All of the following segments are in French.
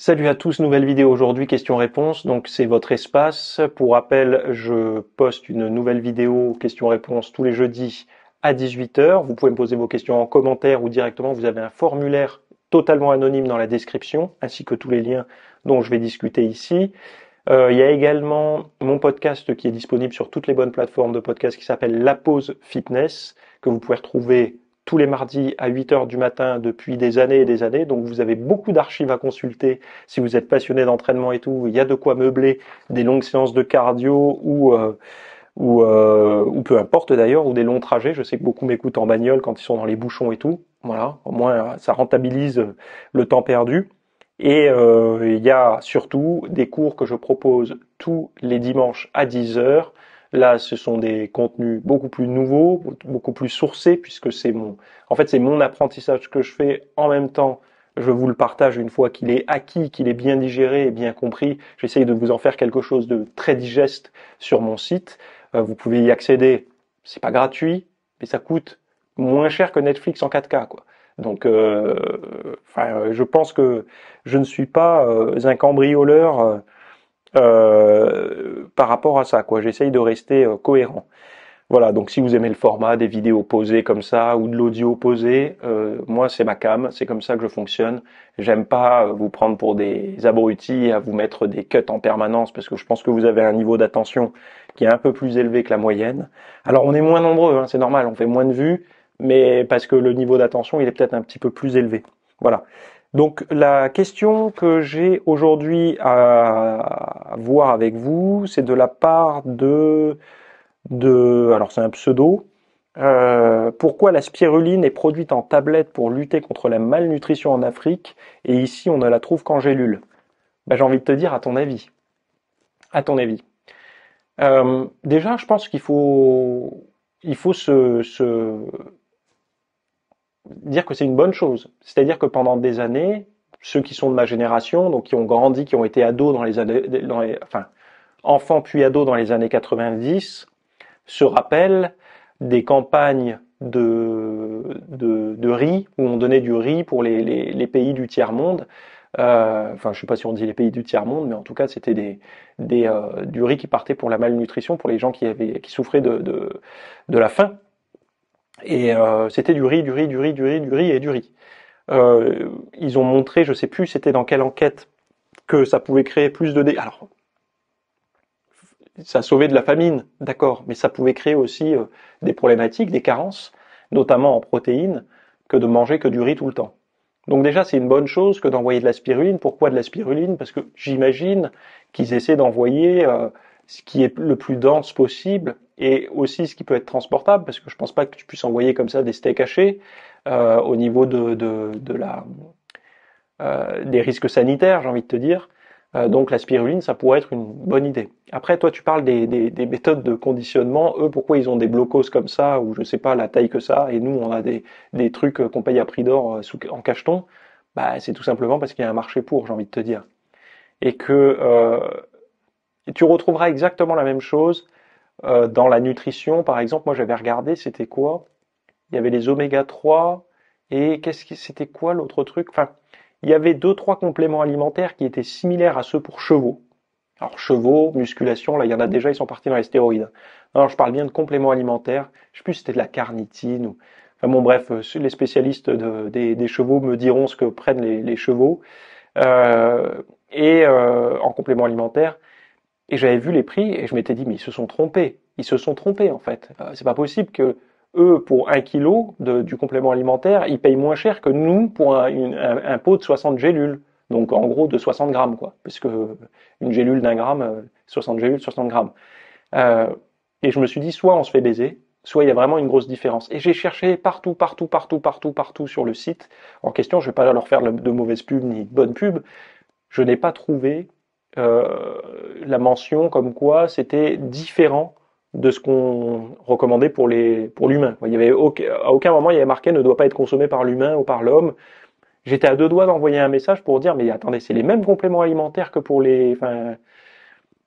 Salut à tous, nouvelle vidéo aujourd'hui, questions-réponses. Donc c'est votre espace. Pour rappel, je poste une nouvelle vidéo questions-réponses tous les jeudis à 18 heures. Vous pouvez me poser vos questions en commentaire ou directement. Vous avez un formulaire totalement anonyme dans la description, ainsi que tous les liens dont je vais discuter ici. Il y a également mon podcast qui est disponible sur toutes les bonnes plateformes de podcast qui s'appelle La Pause Fitness, que vous pouvez retrouver tous les mardis à 8 heures du matin depuis des années et des années. Donc vous avez beaucoup d'archives à consulter si vous êtes passionné d'entraînement et tout. Il y a de quoi meubler des longues séances de cardio ou peu importe d'ailleurs, ou des longs trajets. Je sais que beaucoup m'écoutent en bagnole quand ils sont dans les bouchons et tout. Voilà, au moins ça rentabilise le temps perdu. Et il y a surtout des cours que je propose tous les dimanches à 10 heures. Là, ce sont des contenus beaucoup plus nouveaux, beaucoup plus sourcés, puisque c'est mon apprentissage que je fais en même temps. Je vous le partage une fois qu'il est acquis, qu'il est bien digéré et bien compris. J'essaye de vous en faire quelque chose de très digeste sur mon site. Vous pouvez y accéder. C'est pas gratuit, mais ça coûte moins cher que Netflix en 4K, quoi. Donc, je pense que je ne suis pas un cambrioleur par rapport à ça, quoi. J'essaye de rester cohérent. Voilà, donc si vous aimez le format des vidéos posées comme ça ou de l'audio posé, moi c'est ma cam, c'est comme ça que je fonctionne. J'aime pas vous prendre pour des abrutis et à vous mettre des cuts en permanence parce que je pense que vous avez un niveau d'attention qui est un peu plus élevé que la moyenne. Alors on est moins nombreux, hein, c'est normal, on fait moins de vues, mais parce que le niveau d'attention il est peut-être un petit peu plus élevé. Voilà. Donc la question que j'ai aujourd'hui à voir avec vous, c'est de la part alors c'est un pseudo. Pourquoi la spiruline est produite en tablette pour lutter contre la malnutrition en Afrique et ici on ne la trouve qu'en gélule? Ben, j'ai envie de te dire, à ton avis. À ton avis. Déjà, je pense qu'il faut se dire que c'est une bonne chose. C'est-à-dire que pendant des années, ceux qui sont de ma génération, donc qui ont grandi, qui ont été ados enfin, enfants puis ados dans les années 90, se rappellent des campagnes de riz, où on donnait du riz pour les pays du tiers-monde. Enfin, je sais pas si on dit les pays du tiers-monde, mais en tout cas, c'était du riz qui partait pour la malnutrition, pour les gens qui souffraient de la faim. Et c'était du riz, du riz, du riz, du riz, du riz et du riz. Ils ont montré, je sais plus c'était dans quelle enquête, que ça pouvait créer plus de Alors, ça sauvait de la famine, d'accord, mais ça pouvait créer aussi des problématiques, des carences, notamment en protéines, que de manger que du riz tout le temps. Donc déjà, c'est une bonne chose que d'envoyer de la spiruline. Pourquoi de la spiruline? Parce que j'imagine qu'ils essaient d'envoyer ce qui est le plus dense possible et aussi ce qui peut être transportable, parce que je pense pas que tu puisses envoyer comme ça des steaks hachés au niveau des risques sanitaires, j'ai envie de te dire. Donc la spiruline, ça pourrait être une bonne idée. Après, toi, tu parles des méthodes de conditionnement. Eux, pourquoi ils ont des blocos comme ça, ou je sais pas la taille que ça, et nous, on a des trucs qu'on paye à prix d'or en cacheton? Bah, c'est tout simplement parce qu'il y a un marché pour, j'ai envie de te dire. Et que tu retrouveras exactement la même chose dans la nutrition. Par exemple, moi, j'avais regardé, c'était quoi? Il y avait les oméga 3, et c'était quoi l'autre truc? Enfin, il y avait deux, trois compléments alimentaires qui étaient similaires à ceux pour chevaux. Alors chevaux, musculation, là il y en a déjà, ils sont partis dans les stéroïdes. Alors je parle bien de compléments alimentaires. Je sais plus si c'était de la carnitine ou. Enfin bon bref, les spécialistes des chevaux me diront ce que prennent les chevaux en complément alimentaire. Et j'avais vu les prix et je m'étais dit mais ils se sont trompés. Ils se sont trompés en fait. C'est pas possible que eux pour 1 kilo du complément alimentaire, ils payent moins cher que nous pour un pot de 60 gélules. Donc en gros de 60 grammes quoi, puisque une gélule d'un gramme, 60 gélules, 60 grammes. Euh, et je me suis dit soit on se fait baiser, soit il y a vraiment une grosse différence. Et j'ai cherché partout, partout, partout, partout, partout sur le site en question. Je vais pas leur faire de mauvaises pubs ni de bonnes pubs. Je n'ai pas trouvé la mention comme quoi c'était différent de ce qu'on recommandait pour l'humain. Il y avait à aucun moment il y avait marqué ne doit pas être consommé par l'humain ou par l'homme. J'étais à deux doigts d'envoyer un message pour dire mais attendez, c'est les mêmes compléments alimentaires que pour les. Enfin,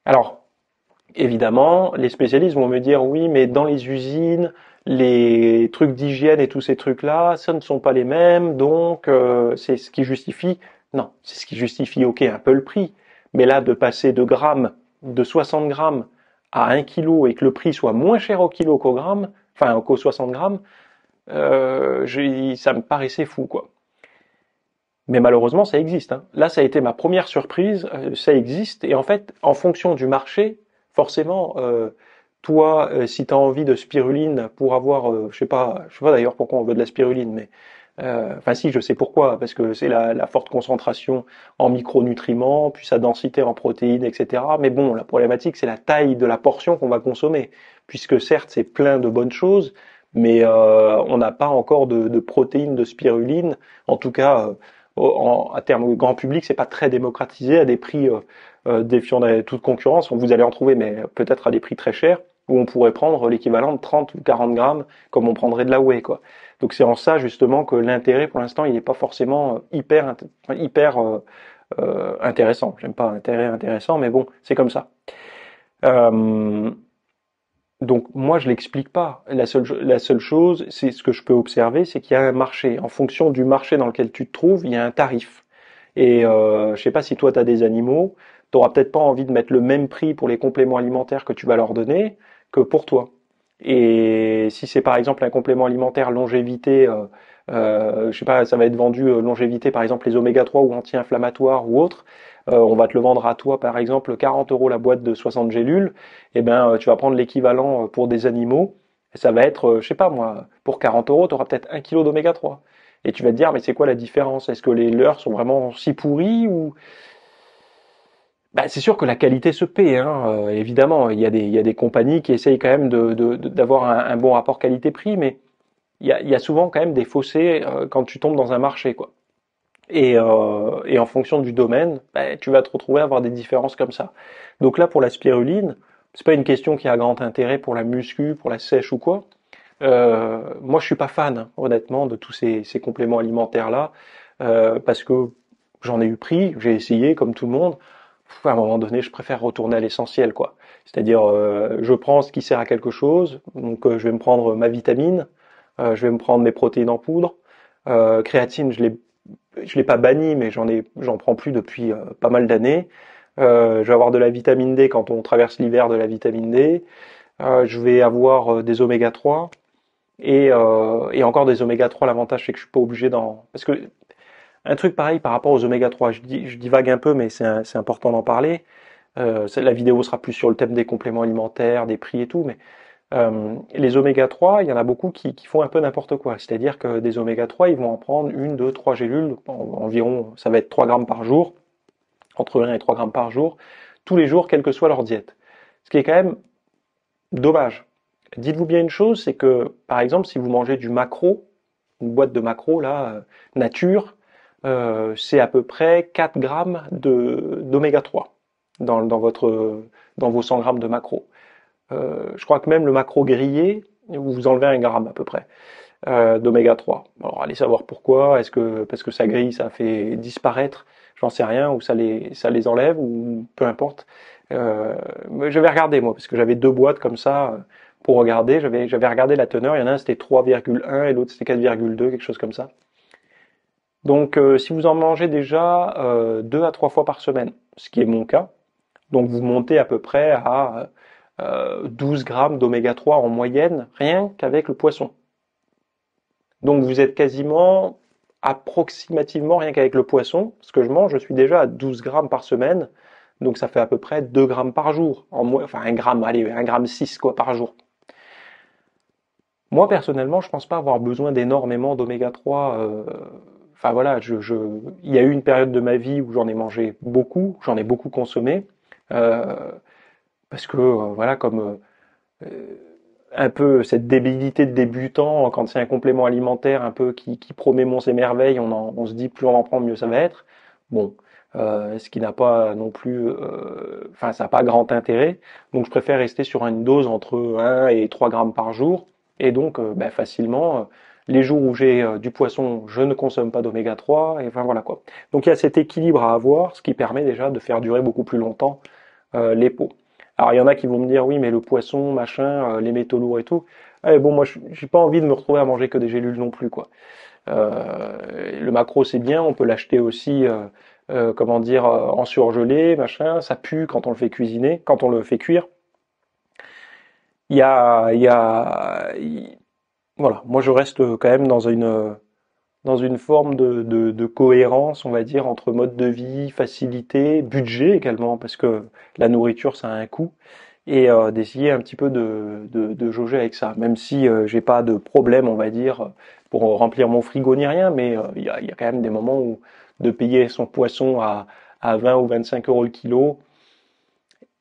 alors évidemment, les spécialistes vont me dire oui, mais dans les usines, les trucs d'hygiène et tous ces trucs-là, ça ne sont pas les mêmes, donc c'est ce qui justifie Non, c'est ce qui justifie, ok, un peu le prix. Mais là, de passer de grammes, de 60 grammes à 1 kilo et que le prix soit moins cher au kilo qu'au gramme, enfin qu'au 60 grammes, ça me paraissait fou, quoi. Mais malheureusement, ça existe, hein. Là, ça a été ma première surprise, ça existe. Et en fait, en fonction du marché, forcément, toi, si tu as envie de spiruline pour avoir, je sais pas d'ailleurs pourquoi on veut de la spiruline, mais enfin si, je sais pourquoi, parce que c'est la forte concentration en micronutriments, puis sa densité en protéines, etc. Mais bon, la problématique, c'est la taille de la portion qu'on va consommer, puisque certes, c'est plein de bonnes choses, mais on n'a pas encore de protéines de spiruline, en tout cas à terme grand public, c'est pas très démocratisé à des prix défiant toute concurrence. Vous allez en trouver, mais peut-être à des prix très chers, où on pourrait prendre l'équivalent de 30 ou 40 grammes, comme on prendrait de la whey, quoi. Donc c'est en ça justement que l'intérêt, pour l'instant, il n'est pas forcément hyper intéressant. J'aime pas intérêt intéressant, mais bon, c'est comme ça. Euh, donc moi je l'explique pas. La seule chose, c'est ce que je peux observer, c'est qu'il y a un marché. En fonction du marché dans lequel tu te trouves, il y a un tarif. Et je sais pas si toi tu as des animaux, tu n'auras peut-être pas envie de mettre le même prix pour les compléments alimentaires que tu vas leur donner que pour toi. Et si c'est par exemple un complément alimentaire longévité, je sais pas, ça va être vendu longévité par exemple les oméga 3 ou anti-inflammatoires ou autres, on va te le vendre à toi par exemple 40 euros la boîte de 60 gélules, et ben tu vas prendre l'équivalent pour des animaux, et ça va être, je sais pas moi, pour 40 euros, tu auras peut-être 1 kilo d'oméga 3. Et tu vas te dire, mais c'est quoi la différence? Est-ce que les leurs sont vraiment si pourris ou bah, c'est sûr que la qualité se paie, hein. Évidemment, il y a des compagnies qui essayent quand même d'avoir un bon rapport qualité-prix, mais il y a souvent quand même des fossés quand tu tombes dans un marché, quoi. Et en fonction du domaine, bah, tu vas te retrouver à avoir des différences comme ça. Donc là, pour la spiruline, c'est pas une question qui a grand intérêt pour la muscu, pour la sèche ou quoi. Moi, je suis pas fan, hein, honnêtement, de tous ces compléments alimentaires là, parce que j'en ai eu pris, j'ai essayé comme tout le monde. À un moment donné, je préfère retourner à l'essentiel, quoi. C'est-à-dire, je prends ce qui sert à quelque chose. Donc, je vais me prendre ma vitamine, je vais me prendre mes protéines en poudre. Créatine, je l'ai pas banni, mais j'en prends plus depuis pas mal d'années. Je vais avoir de la vitamine D quand on traverse l'hiver, de la vitamine D. Je vais avoir des oméga 3 et encore des oméga 3. L'avantage, c'est que je suis pas obligé d'en, parce que un truc pareil par rapport aux oméga 3, je divague un peu, mais c'est important d'en parler. La vidéo sera plus sur le thème des compléments alimentaires, des prix et tout, mais les oméga 3, il y en a beaucoup qui font un peu n'importe quoi. C'est-à-dire que des oméga 3, ils vont en prendre une, deux, trois gélules, environ, ça va être 3 grammes par jour, entre 1 et 3 grammes par jour, tous les jours, quelle que soit leur diète. Ce qui est quand même dommage. Dites-vous bien une chose, c'est que, par exemple, si vous mangez du maquereau, une boîte de maquereau, là, nature, c'est à peu près 4 grammes d'oméga 3 dans vos 100 grammes de maquereau. Je crois que même le maquereau grillé, vous enlevez 1 gramme à peu près d'oméga 3. Alors allez savoir pourquoi, est-ce que parce que ça grille, ça fait disparaître, j'en sais rien, ou ça les enlève, ou peu importe. Mais je vais regarder moi, parce que j'avais deux boîtes comme ça pour regarder, j'avais regardé la teneur, il y en a un c'était 3,1 et l'autre c'était 4,2, quelque chose comme ça. Donc si vous en mangez déjà 2 à 3 fois par semaine, ce qui est mon cas, donc vous montez à peu près à 12 grammes d'oméga 3 en moyenne, rien qu'avec le poisson. Donc vous êtes quasiment, approximativement, rien qu'avec le poisson, ce que je mange, je suis déjà à 12 grammes par semaine, donc ça fait à peu près 2 grammes par jour, enfin 1 gramme, allez, 1 gramme 6 quoi par jour. Moi personnellement, je pense pas avoir besoin d'énormément d'oméga 3. Enfin voilà, il y a eu une période de ma vie où j'en ai mangé beaucoup, j'en ai beaucoup consommé, euh, parce que voilà, comme un peu cette débilité de débutant, quand c'est un complément alimentaire un peu qui promet monts et merveilles, on se dit plus on en prend, mieux ça va être. Bon, ce qui n'a pas non plus, enfin ça n'a pas grand intérêt. Donc je préfère rester sur une dose entre 1 et 3 grammes par jour. Et donc ben, facilement, les jours où j'ai du poisson, je ne consomme pas d'oméga 3. Et enfin voilà quoi. Donc il y a cet équilibre à avoir, ce qui permet déjà de faire durer beaucoup plus longtemps les peaux. Alors il y en a qui vont me dire oui mais le poisson, machin, les métaux lourds et tout. Bon moi j'ai pas envie de me retrouver à manger que des gélules non plus quoi. Le maquereau c'est bien, on peut l'acheter aussi, comment dire, en surgelé, machin. Ça pue quand on le fait cuisiner, quand on le fait cuire. Il y a, il- voilà. Moi, je reste quand même dans une forme de cohérence, on va dire, entre mode de vie, facilité, budget également, parce que la nourriture, ça a un coût, et d'essayer un petit peu de jauger avec ça. Même si j'ai pas de problème, on va dire, pour remplir mon frigo ni rien, mais il y a quand même des moments où de payer son poisson à 20 ou 25 euros le kilo,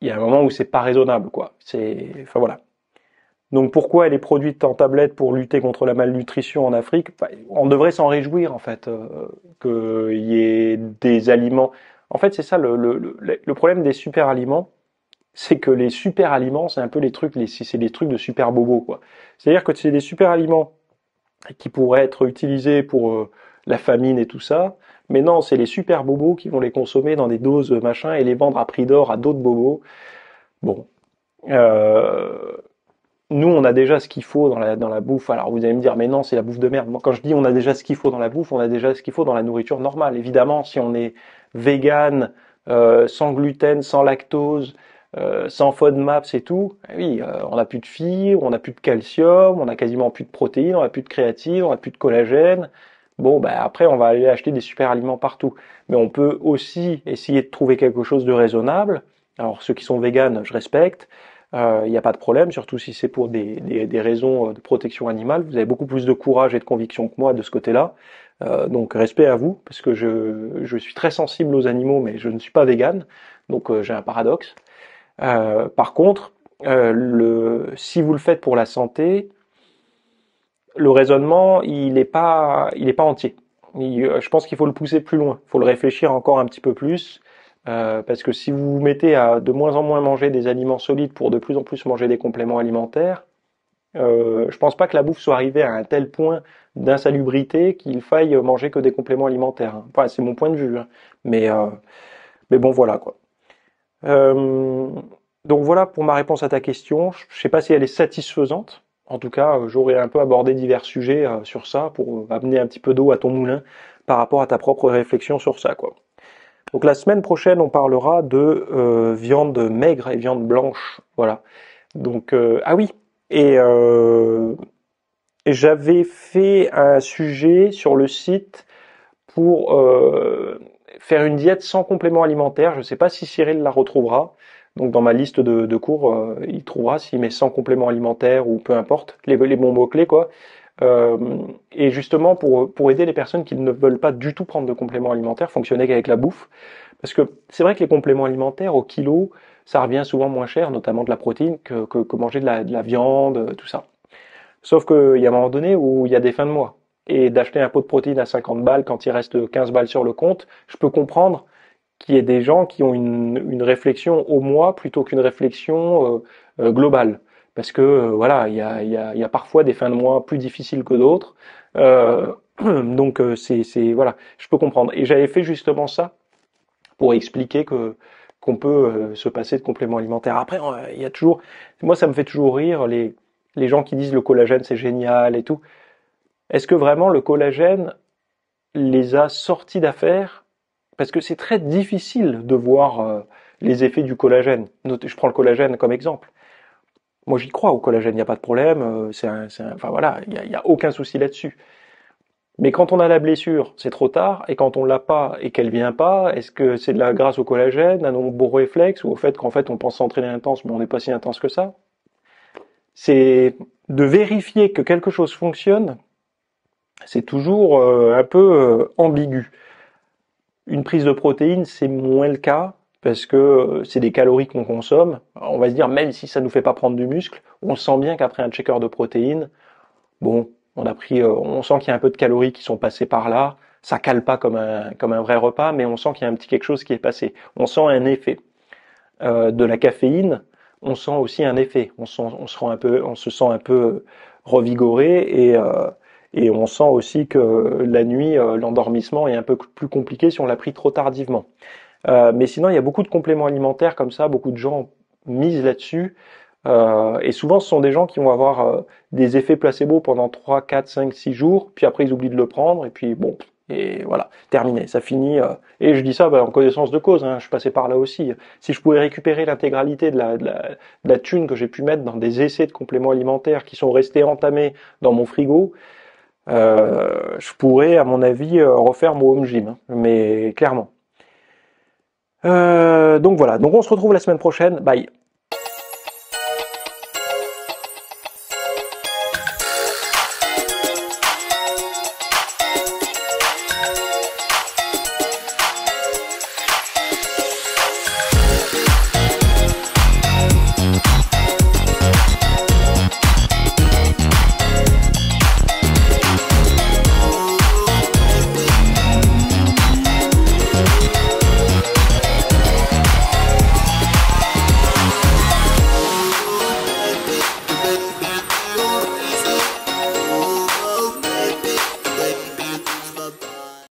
il y a un moment où c'est pas raisonnable, quoi. Enfin voilà. Donc pourquoi elle est produite en tablette pour lutter contre la malnutrition en Afrique? Enfin, on devrait s'en réjouir en fait, qu'il y ait des aliments. En fait, c'est ça le problème des super aliments, c'est que les super aliments, c'est un peu les trucs, c'est des trucs de super bobos quoi. C'est-à-dire que c'est des super aliments qui pourraient être utilisés pour la famine et tout ça, mais non, c'est les super bobos qui vont les consommer dans des doses machin et les vendre à prix d'or à d'autres bobos. Bon. Euh, Nous, on a déjà ce qu'il faut dans la bouffe. Alors, vous allez me dire, mais non, c'est la bouffe de merde. Moi, quand je dis on a déjà ce qu'il faut dans la bouffe, on a déjà ce qu'il faut dans la nourriture normale. Évidemment, si on est vegan, sans gluten, sans lactose, sans FODMAPs et tout, oui, on n'a plus de fibres, on n'a plus de calcium, on a quasiment plus de protéines, on n'a plus de créatine, on n'a plus de collagène. Bon, bah après, on va aller acheter des super aliments partout. Mais on peut aussi essayer de trouver quelque chose de raisonnable. Alors, ceux qui sont véganes, je respecte. Il n'y a pas de problème, surtout si c'est pour des raisons de protection animale. Vous avez beaucoup plus de courage et de conviction que moi de ce côté-là. Donc respect à vous, parce que je suis très sensible aux animaux, mais je ne suis pas végane, donc j'ai un paradoxe. Par contre, si vous le faites pour la santé, le raisonnement, il est pas entier. Je pense qu'il faut le pousser plus loin. Il faut le réfléchir encore un petit peu plus. Parce que si vous vous mettez à de moins en moins manger des aliments solides pour de plus en plus manger des compléments alimentaires, je pense pas que la bouffe soit arrivée à un tel point d'insalubrité qu'il faille manger que des compléments alimentaires, hein. Enfin, c'est mon point de vue, hein. Mais bon, voilà quoi. Euh, donc voilà pour ma réponse à ta question. Je sais pas si elle est satisfaisante. En tout cas, j'aurais un peu abordé divers sujets sur ça pour amener un petit peu d'eau à ton moulin par rapport à ta propre réflexion sur ça, quoi. Donc la semaine prochaine, on parlera de viande maigre et viande blanche. Voilà. Donc ah oui. Et j'avais fait un sujet sur le site pour faire une diète sans complément alimentaire. Je ne sais pas si Cyril la retrouvera. Donc dans ma liste de cours, il trouvera s'il met sans complément alimentaire ou peu importe les bons mots clés quoi. Euh, et justement pour aider les personnes qui ne veulent pas du tout prendre de compléments alimentaires, fonctionner qu'avec la bouffe. Parce que c'est vrai que les compléments alimentaires au kilo, ça revient souvent moins cher, notamment de la protéine, que manger de la viande, tout ça. Sauf qu'il y a un moment donné où il y a des fins de mois. Et d'acheter un pot de protéines à 50 balles quand il reste 15 balles sur le compte, je peux comprendre qu'il y ait des gens qui ont une réflexion au mois plutôt qu'une réflexion globale. Parce que voilà, il y a parfois des fins de mois plus difficiles que d'autres. Euh, donc voilà, je peux comprendre. Et j'avais fait justement ça pour expliquer que qu'on peut se passer de compléments alimentaires. Après, il y a toujours, moi ça me fait toujours rire les gens qui disent le collagène c'est génial et tout. Est-ce que vraiment le collagène les a sortis d'affaire? Parce que c'est très difficile de voir les effets du collagène. Je prends le collagène comme exemple. Moi j'y crois au collagène, il n'y a pas de problème. Enfin voilà, il y a aucun souci là-dessus. Mais quand on a la blessure, c'est trop tard. Et quand on l'a pas et qu'elle vient pas, est-ce que c'est de la grâce au collagène, à nos beaux réflexes, ou au fait qu'en fait on pense s'entraîner intense, mais on n'est pas si intense que ça? C'est de vérifier que quelque chose fonctionne. C'est toujours un peu ambigu. Une prise de protéines, c'est moins le cas parce que c'est des calories qu'on consomme. Alors, on va se dire, même si ça nous fait pas prendre du muscle, on sent bien qu'après un checker de protéines, bon, on sent qu'il y a un peu de calories qui sont passées par là. Ça cale pas comme un vrai repas, mais on sent qu'il y a un petit quelque chose qui est passé. On sent un effet. De la caféine, on sent aussi un effet. On se sent un peu revigoré et on sent aussi que la nuit, l'endormissement est un peu plus compliqué si on l'a pris trop tardivement. Mais sinon, il y a beaucoup de compléments alimentaires comme ça, beaucoup de gens misent là-dessus. Et souvent, ce sont des gens qui vont avoir des effets placebo pendant 3, 4, 5, 6 jours, puis après ils oublient de le prendre, et puis bon, et voilà, terminé, ça finit. Et je dis ça en connaissance de cause, hein, je passais par là aussi. Si je pouvais récupérer l'intégralité de la thune que j'ai pu mettre dans des essais de compléments alimentaires qui sont restés entamés dans mon frigo, je pourrais, à mon avis, refaire mon home gym, hein, mais clairement. Donc voilà, donc on se retrouve la semaine prochaine. Bye.